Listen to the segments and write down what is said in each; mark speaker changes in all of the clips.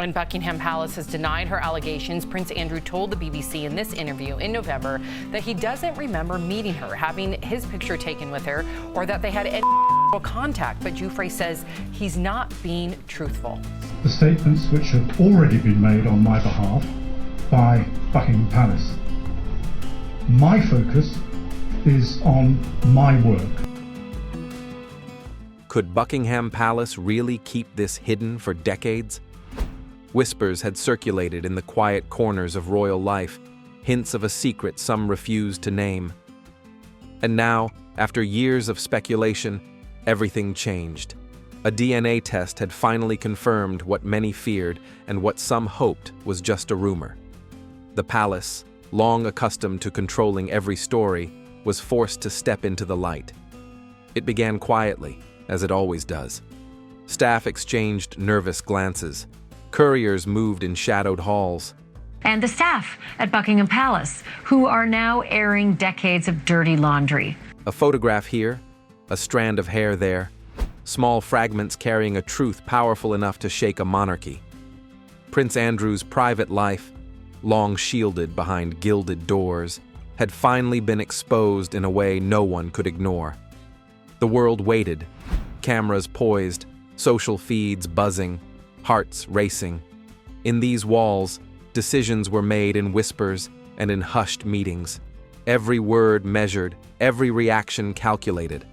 Speaker 1: When Buckingham Palace has denied her allegations, Prince Andrew told the BBC in this interview in November that he doesn't remember meeting her, having his picture taken with her, or that they had any contact. But Giuffre says he's not being truthful.
Speaker 2: The statements which have already been made on my behalf by Buckingham Palace. My focus is on my work.
Speaker 3: Could Buckingham Palace really keep this hidden for decades? Whispers had circulated in the quiet corners of royal life, hints of a secret some refused to name. And now, after years of speculation, everything changed. A DNA test had finally confirmed what many feared and what some hoped was just a rumor. The palace, long accustomed to controlling every story, was forced to step into the light. It began quietly, as it always does. Staff exchanged nervous glances. Couriers moved in shadowed halls.
Speaker 4: And the staff at Buckingham Palace, who are now airing decades of dirty laundry.
Speaker 3: A photograph here, a strand of hair there, small fragments carrying a truth powerful enough to shake a monarchy. Prince Andrew's private life, long shielded behind gilded doors, had finally been exposed in a way no one could ignore. The world waited, cameras poised, social feeds buzzing, hearts racing. In these walls, decisions were made in whispers and in hushed meetings. Every word measured, every reaction calculated.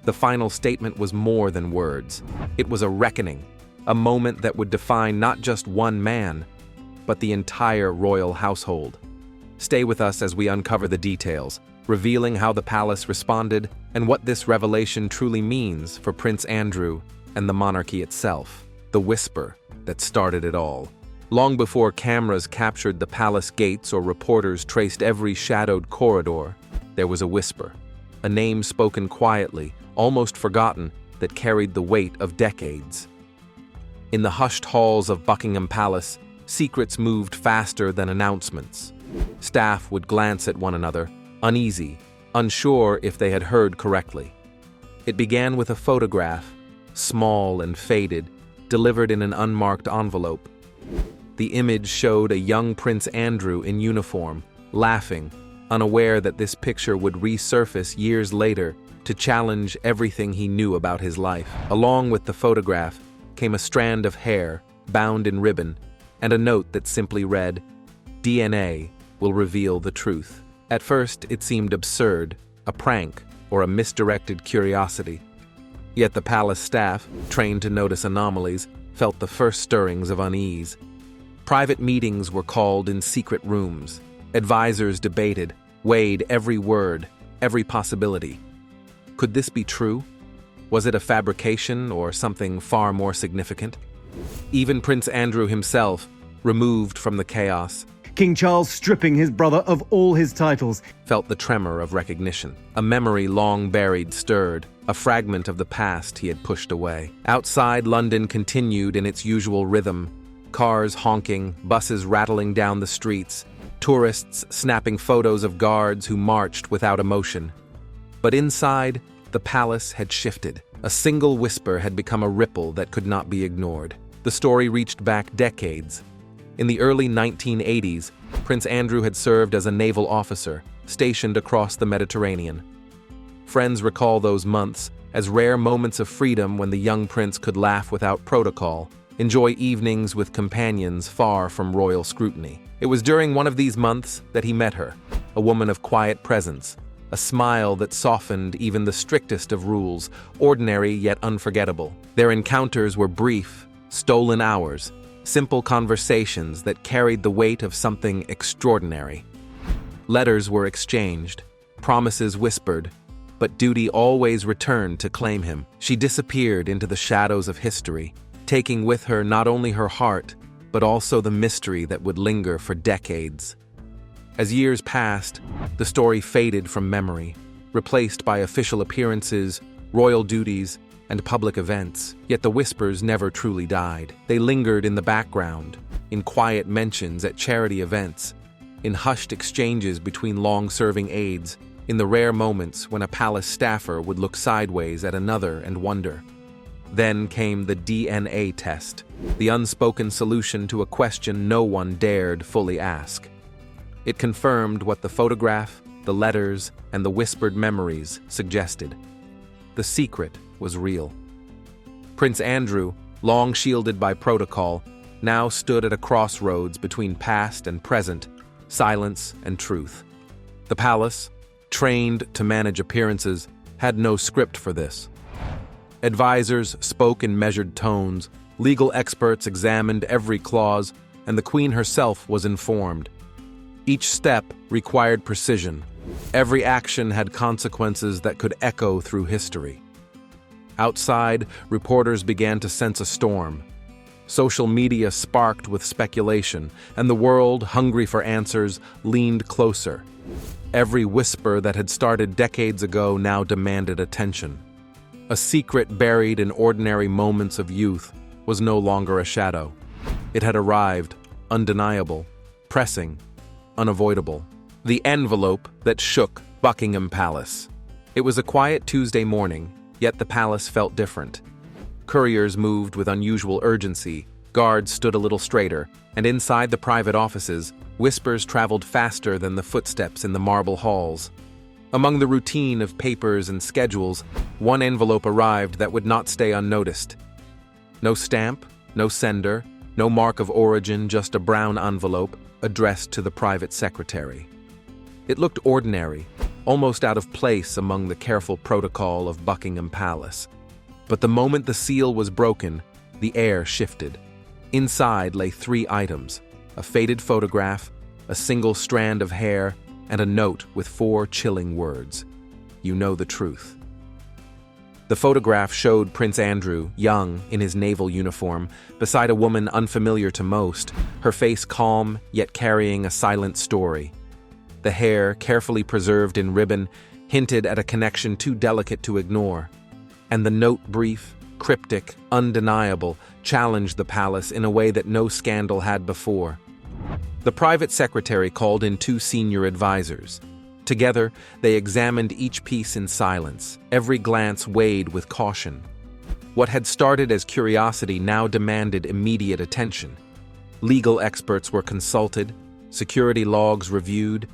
Speaker 3: The final statement was more than words. It was a reckoning, a moment that would define not just one man, but the entire royal household. Stay with us as we uncover the details, revealing how the palace responded and what this revelation truly means for Prince Andrew and the monarchy itself. The whisper that started it all. Long before cameras captured the palace gates or reporters traced every shadowed corridor, there was a whisper, a name spoken quietly, almost forgotten, that carried the weight of decades. In the hushed halls of Buckingham Palace, secrets moved faster than announcements. Staff would glance at one another, uneasy, unsure if they had heard correctly. It began with a photograph, small and faded, delivered in an unmarked envelope. The image showed a young Prince Andrew in uniform, laughing, unaware that this picture would resurface years later to challenge everything he knew about his life. Along with the photograph came a strand of hair, bound in ribbon, and a note that simply read, "DNA will reveal the truth." At first, it seemed absurd, a prank, or a misdirected curiosity. Yet the palace staff, trained to notice anomalies, felt the first stirrings of unease. Private meetings were called in secret rooms. Advisors debated, weighed every word, every possibility. Could this be true? Was it a fabrication or something far more significant? Even Prince Andrew himself, removed from the chaos,
Speaker 5: King Charles stripping his brother of all his titles,
Speaker 3: felt the tremor of recognition. A memory long buried stirred, a fragment of the past he had pushed away. Outside, London continued in its usual rhythm. Cars honking, buses rattling down the streets, tourists snapping photos of guards who marched without emotion. But inside, the palace had shifted. A single whisper had become a ripple that could not be ignored. The story reached back decades. In the early 1980s, Prince Andrew had served as a naval officer, stationed across the Mediterranean. Friends recall those months as rare moments of freedom when the young prince could laugh without protocol, enjoy evenings with companions far from royal scrutiny. It was during one of these months that he met her, a woman of quiet presence, a smile that softened even the strictest of rules, ordinary yet unforgettable. Their encounters were brief, stolen hours, simple conversations that carried the weight of something extraordinary. Letters were exchanged, promises whispered, but duty always returned to claim him. She disappeared into the shadows of history, taking with her not only her heart, but also the mystery that would linger for decades. As years passed, the story faded from memory, replaced by official appearances, royal duties, and public events. Yet the whispers never truly died. They lingered in the background, in quiet mentions at charity events, in hushed exchanges between long-serving aides, in the rare moments when a palace staffer would look sideways at another and wonder, Then came the DNA test, the unspoken solution to a question no one dared fully ask. It confirmed what the photograph, the letters, and the whispered memories suggested. The secret was real. Prince Andrew, long shielded by protocol, now stood at a crossroads between past and present, silence and truth. The palace, trained to manage appearances, had no script for this. Advisors spoke in measured tones, legal experts examined every clause, and the Queen herself was informed. Each step required precision. Every action had consequences that could echo through history. Outside, reporters began to sense a storm. Social media sparked with speculation, and the world, hungry for answers, leaned closer. Every whisper that had started decades ago now demanded attention. A secret buried in ordinary moments of youth was no longer a shadow. It had arrived, undeniable, pressing, unavoidable. The envelope that shook Buckingham Palace. It was a quiet Tuesday morning, yet the palace felt different. Couriers moved with unusual urgency, guards stood a little straighter, and inside the private offices, whispers traveled faster than the footsteps in the marble halls. Among the routine of papers and schedules, one envelope arrived that would not stay unnoticed. No stamp, no sender, no mark of origin, just a brown envelope addressed to the private secretary. It looked ordinary, almost out of place among the careful protocol of Buckingham Palace. But the moment the seal was broken, the air shifted. Inside lay 3 items: a faded photograph, a single strand of hair, and a note with 4 chilling words. You know the truth. The photograph showed Prince Andrew, young, in his naval uniform, beside a woman unfamiliar to most, her face calm, yet carrying a silent story. The hair, carefully preserved in ribbon, hinted at a connection too delicate to ignore. And the note, brief, cryptic, undeniable, challenged the palace in a way that no scandal had before. The private secretary called in 2 senior advisors. Together, they examined each piece in silence, every glance weighed with caution. What had started as curiosity now demanded immediate attention. Legal experts were consulted, security logs reviewed,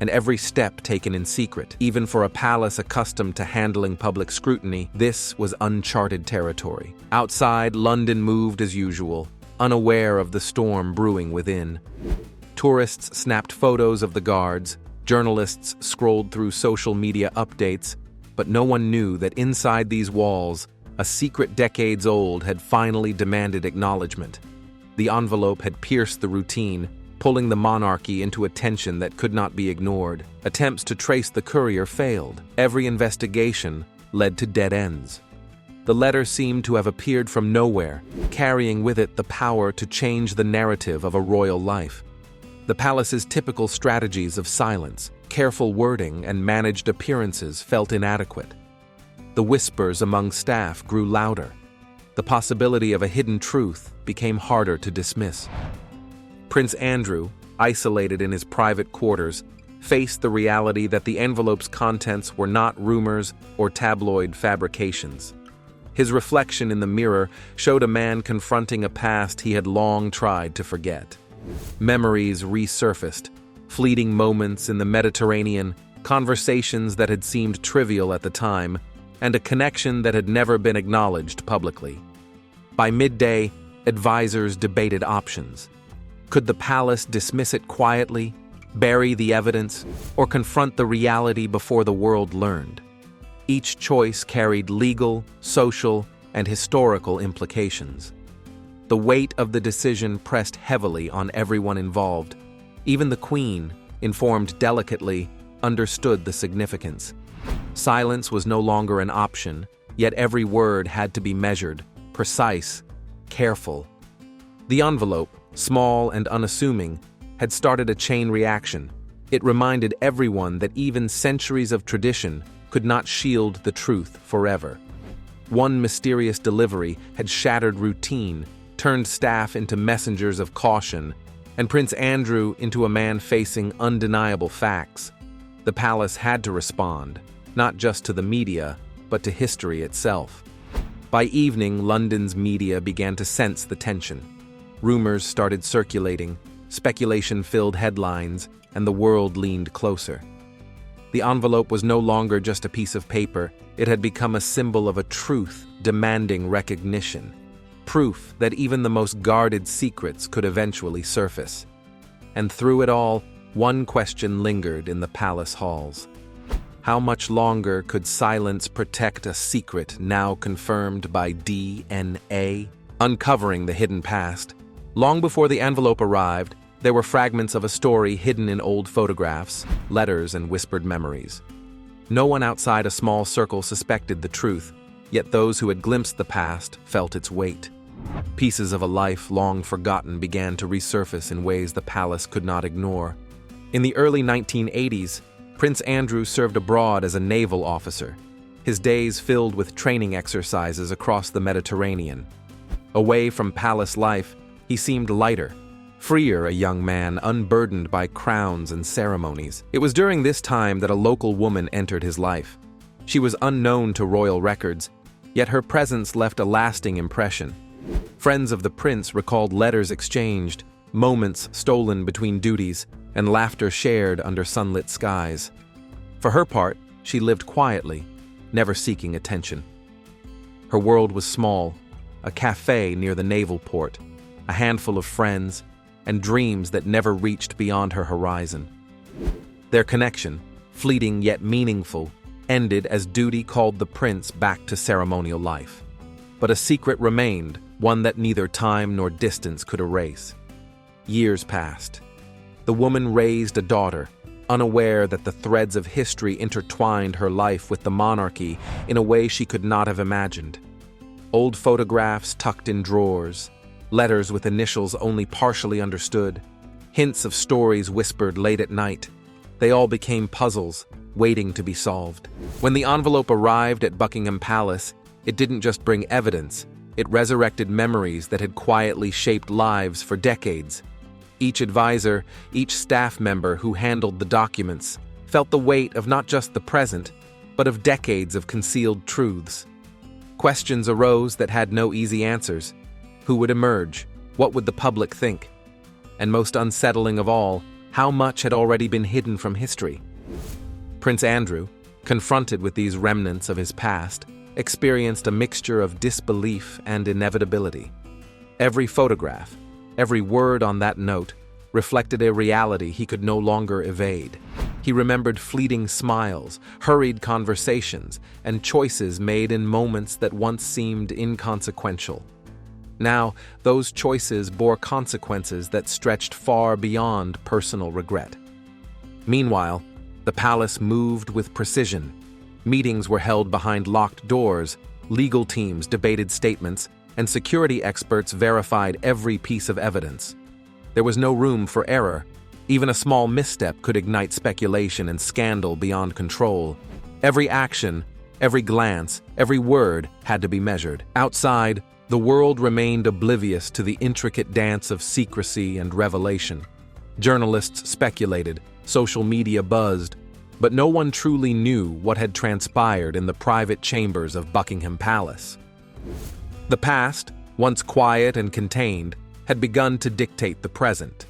Speaker 3: and every step taken in secret. Even for a palace accustomed to handling public scrutiny, this was uncharted territory. Outside, London moved as usual, unaware of the storm brewing within. Tourists snapped photos of the guards, journalists scrolled through social media updates, but no one knew that inside these walls, a secret decades old had finally demanded acknowledgement. The envelope had pierced the routine, pulling the monarchy into a tension that could not be ignored. Attempts to trace the courier failed. Every investigation led to dead ends. The letter seemed to have appeared from nowhere, carrying with it the power to change the narrative of a royal life. The palace's typical strategies of silence, careful wording, and managed appearances felt inadequate. The whispers among staff grew louder. The possibility of a hidden truth became harder to dismiss. Prince Andrew, isolated in his private quarters, faced the reality that the envelope's contents were not rumors or tabloid fabrications. His reflection in the mirror showed a man confronting a past he had long tried to forget. Memories resurfaced, fleeting moments in the Mediterranean, conversations that had seemed trivial at the time, and a connection that had never been acknowledged publicly. By midday, advisors debated options. Could the palace dismiss it quietly, bury the evidence, or confront the reality before the world learned? Each choice carried legal, social, and historical implications. The weight of the decision pressed heavily on everyone involved. Even the Queen, informed delicately, understood the significance. Silence was no longer an option, yet every word had to be measured, precise, careful. The envelope, small and unassuming, had started a chain reaction. It reminded everyone that even centuries of tradition could not shield the truth forever. One mysterious delivery had shattered routine, turned staff into messengers of caution, and Prince Andrew into a man facing undeniable facts. The palace had to respond, not just to the media, but to history itself. By evening, London's media began to sense the tension. Rumors started circulating, speculation filled headlines, and the world leaned closer. The envelope was no longer just a piece of paper, it had become a symbol of a truth demanding recognition. Proof that even the most guarded secrets could eventually surface. And through it all, one question lingered in the palace halls. How much longer could silence protect a secret now confirmed by DNA? Uncovering the hidden past. Long before the envelope arrived, there were fragments of a story hidden in old photographs, letters, and whispered memories. No one outside a small circle suspected the truth, yet those who had glimpsed the past felt its weight. Pieces of a life long forgotten began to resurface in ways the palace could not ignore. In the early 1980s, Prince Andrew served abroad as a naval officer, his days filled with training exercises across the Mediterranean. Away from palace life, he seemed lighter, freer a young man unburdened by crowns and ceremonies. It was during this time that a local woman entered his life. She was unknown to royal records, yet her presence left a lasting impression. Friends of the prince recalled letters exchanged, moments stolen between duties, and laughter shared under sunlit skies. For her part, she lived quietly, never seeking attention. Her world was small, a cafe near the naval port, a handful of friends, and dreams that never reached beyond her horizon. Their connection, fleeting yet meaningful, ended as duty called the prince back to ceremonial life. But a secret remained, one that neither time nor distance could erase. Years passed. The woman raised a daughter, unaware that the threads of history intertwined her life with the monarchy in a way she could not have imagined. Old photographs tucked in drawers, letters with initials only partially understood, hints of stories whispered late at night. They all became puzzles, waiting to be solved. When the envelope arrived at Buckingham Palace, it didn't just bring evidence, it resurrected memories that had quietly shaped lives for decades. Each advisor, each staff member who handled the documents, felt the weight of not just the present, but of decades of concealed truths. Questions arose that had no easy answers. Who would emerge? What would the public think? And most unsettling of all, how much had already been hidden from history? Prince Andrew, confronted with these remnants of his past, experienced a mixture of disbelief and inevitability. Every photograph, every word on that note, reflected a reality he could no longer evade. He remembered fleeting smiles, hurried conversations, and choices made in moments that once seemed inconsequential. Now, those choices bore consequences that stretched far beyond personal regret. Meanwhile, the palace moved with precision. Meetings were held behind locked doors, legal teams debated statements, and security experts verified every piece of evidence. There was no room for error. Even a small misstep could ignite speculation and scandal beyond control. Every action, every glance, every word had to be measured. Outside, the world remained oblivious to the intricate dance of secrecy and revelation. Journalists speculated, social media buzzed, but no one truly knew what had transpired in the private chambers of Buckingham Palace. The past, once quiet and contained, had begun to dictate the present.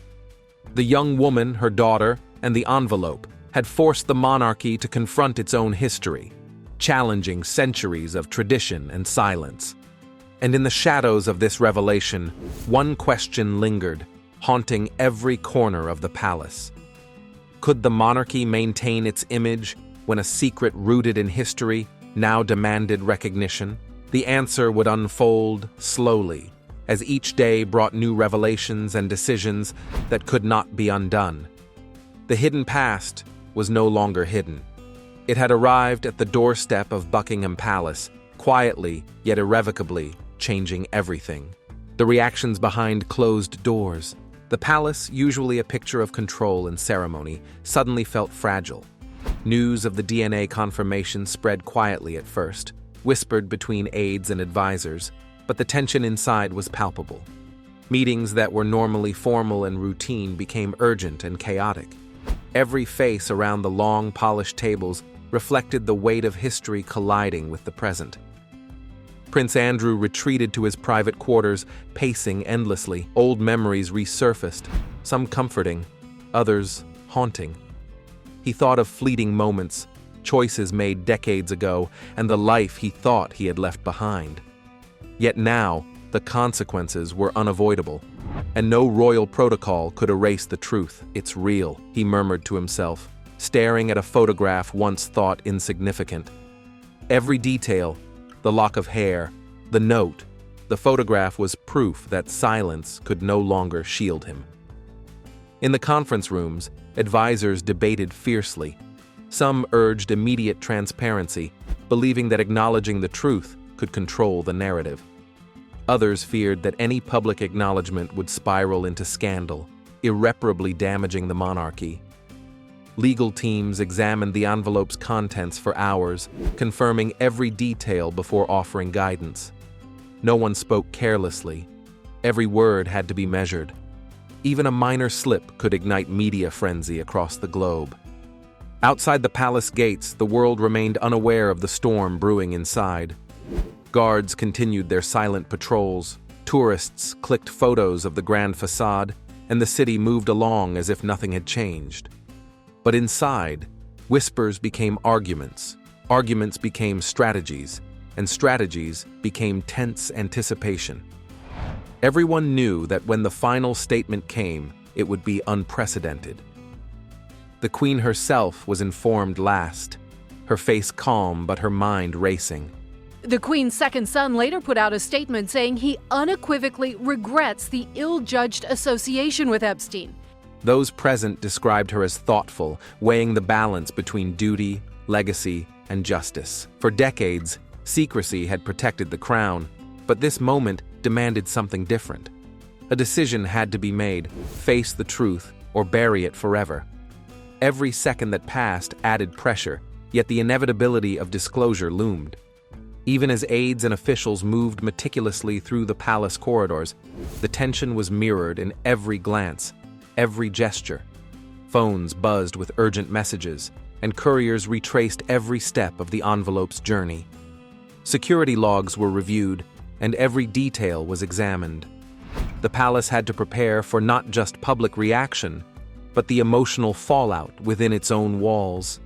Speaker 3: The young woman, her daughter, and the envelope had forced the monarchy to confront its own history, challenging centuries of tradition and silence. And in the shadows of this revelation, one question lingered, haunting every corner of the palace. Could the monarchy maintain its image when a secret rooted in history now demanded recognition? The answer would unfold slowly, as each day brought new revelations and decisions that could not be undone. The hidden past was no longer hidden. It had arrived at the doorstep of Buckingham Palace, quietly yet irrevocably changing everything. The reactions behind closed doors. The palace, usually a picture of control and ceremony, suddenly felt fragile. News of the DNA confirmation spread quietly at first, whispered between aides and advisors, but the tension inside was palpable. Meetings that were normally formal and routine became urgent and chaotic. Every face around the long, polished tables reflected the weight of history colliding with the present. Prince Andrew retreated to his private quarters, pacing endlessly. Old memories resurfaced, some comforting, others haunting. He thought of fleeting moments, choices made decades ago, and the life he thought he had left behind. Yet now, the consequences were unavoidable, and no royal protocol could erase the truth. "It's real," he murmured to himself, staring at a photograph once thought insignificant. Every detail, the lock of hair, the note, the photograph was proof that silence could no longer shield him. In the conference rooms, advisors debated fiercely. Some urged immediate transparency, believing that acknowledging the truth could control the narrative. Others feared that any public acknowledgement would spiral into scandal, irreparably damaging the monarchy. Legal teams examined the envelope's contents for hours, confirming every detail before offering guidance. No one spoke carelessly. Every word had to be measured. Even a minor slip could ignite media frenzy across the globe. Outside the palace gates, the world remained unaware of the storm brewing inside. Guards continued their silent patrols, tourists clicked photos of the grand facade, and the city moved along as if nothing had changed. But inside, whispers became arguments, arguments became strategies, and strategies became tense anticipation. Everyone knew that when the final statement came, it would be unprecedented. The Queen herself was informed last, her face calm but her mind racing.
Speaker 6: The Queen's second son later put out a statement saying he unequivocally regrets the ill-judged association with Epstein.
Speaker 3: Those present described her as thoughtful, weighing the balance between duty, legacy, and justice. For decades, secrecy had protected the crown, but this moment demanded something different. A decision had to be made: face the truth or bury it forever. Every second that passed added pressure, yet the inevitability of disclosure loomed. Even as aides and officials moved meticulously through the palace corridors, the tension was mirrored in every glance, every gesture. Phones buzzed with urgent messages, and couriers retraced every step of the envelope's journey. Security logs were reviewed, and every detail was examined. The palace had to prepare for not just public reaction, but the emotional fallout within its own walls.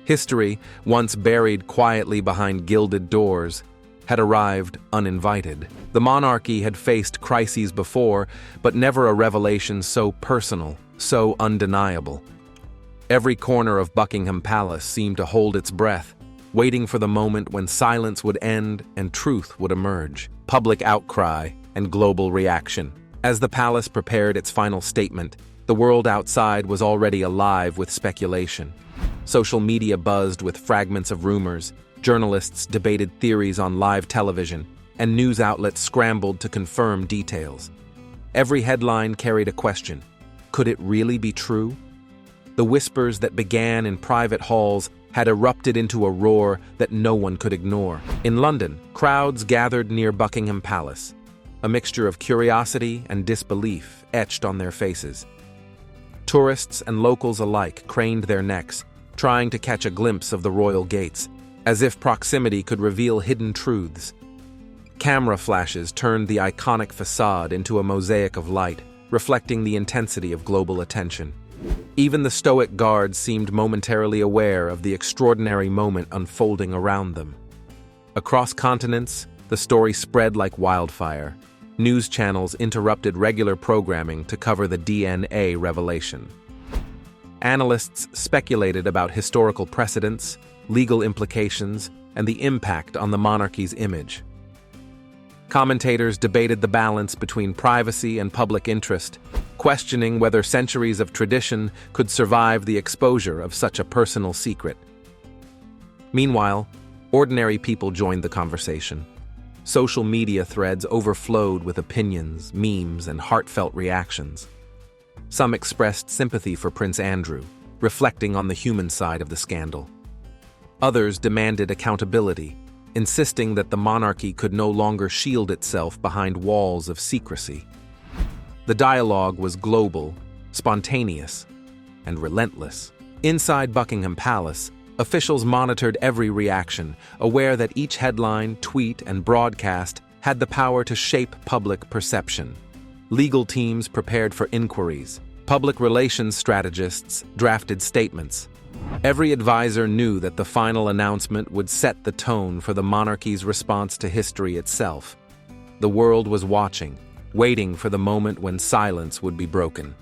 Speaker 3: History, once buried quietly behind gilded doors, had arrived uninvited. The monarchy had faced crises before, but never a revelation so personal, so undeniable. Every corner of Buckingham Palace seemed to hold its breath, waiting for the moment when silence would end and truth would emerge. Public outcry and global reaction. As the palace prepared its final statement, the world outside was already alive with speculation. Social media buzzed with fragments of rumors, journalists debated theories on live television, and news outlets scrambled to confirm details. Every headline carried a question: could it really be true? The whispers that began in private halls had erupted into a roar that no one could ignore. In London, crowds gathered near Buckingham Palace, a mixture of curiosity and disbelief etched on their faces. Tourists and locals alike craned their necks, trying to catch a glimpse of the royal gates, as if proximity could reveal hidden truths. Camera flashes turned the iconic facade into a mosaic of light, reflecting the intensity of global attention. Even the stoic guards seemed momentarily aware of the extraordinary moment unfolding around them. Across continents, the story spread like wildfire. News channels interrupted regular programming to cover the DNA revelation. Analysts speculated about historical precedents, legal implications, and the impact on the monarchy's image. Commentators debated the balance between privacy and public interest, questioning whether centuries of tradition could survive the exposure of such a personal secret. Meanwhile, ordinary people joined the conversation. Social media threads overflowed with opinions, memes, and heartfelt reactions. Some expressed sympathy for Prince Andrew, reflecting on the human side of the scandal. Others demanded accountability, insisting that the monarchy could no longer shield itself behind walls of secrecy. The dialogue was global, spontaneous, and relentless. Inside Buckingham Palace, Officials monitored every reaction, aware that each headline, tweet, and broadcast had the power to shape public perception. Legal teams prepared for inquiries. Public relations strategists drafted statements. Every advisor knew that the final announcement would set the tone for the monarchy's response to history itself. The world was watching, waiting for the moment when silence would be broken.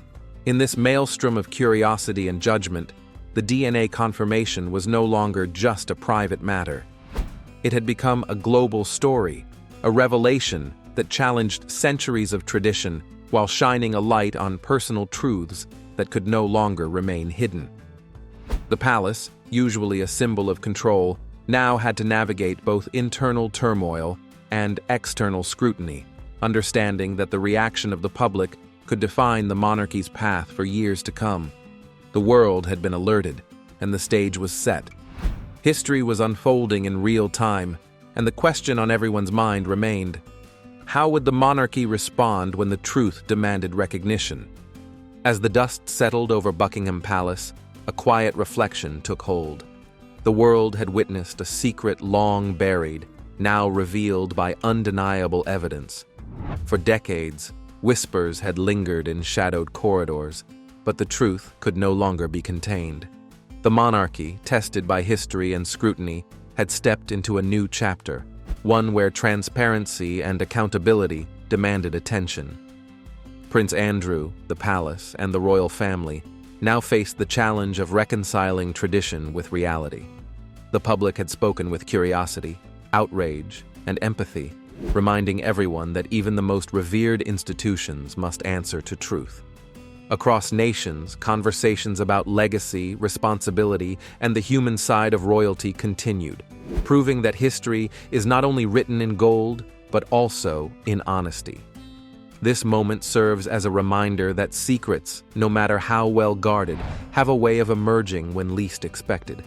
Speaker 3: In this maelstrom of curiosity and judgment, the DNA confirmation was no longer just a private matter. It had become a global story, a revelation that challenged centuries of tradition while shining a light on personal truths that could no longer remain hidden. The palace, usually a symbol of control, now had to navigate both internal turmoil and external scrutiny, understanding that the reaction of the public could define the monarchy's path for years to come. The world had been alerted, and the stage was set. History was unfolding in real time, and the question on everyone's mind remained: how would the monarchy respond when the truth demanded recognition? As the dust settled over Buckingham Palace, a quiet reflection took hold. The world had witnessed a secret long buried, now revealed by undeniable evidence. For decades, whispers had lingered in shadowed corridors, but the truth could no longer be contained. The monarchy, tested by history and scrutiny, had stepped into a new chapter, one where transparency and accountability demanded attention. Prince Andrew, the palace, and the royal family now faced the challenge of reconciling tradition with reality. The public had spoken with curiosity, outrage, and empathy, reminding everyone that even the most revered institutions must answer to truth. Across nations, conversations about legacy, responsibility, and the human side of royalty continued, proving that history is not only written in gold, but also in honesty. This moment serves as a reminder that secrets, no matter how well guarded, have a way of emerging when least expected.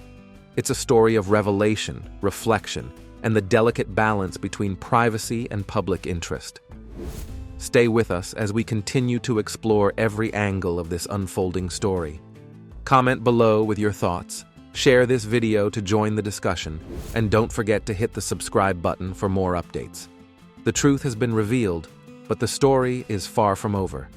Speaker 3: It's a story of revelation, reflection, and the delicate balance between privacy and public interest. Stay with us as we continue to explore every angle of this unfolding story. Comment below with your thoughts, share this video to join the discussion, and don't forget to hit the subscribe button for more updates. The truth has been revealed, but the story is far from over.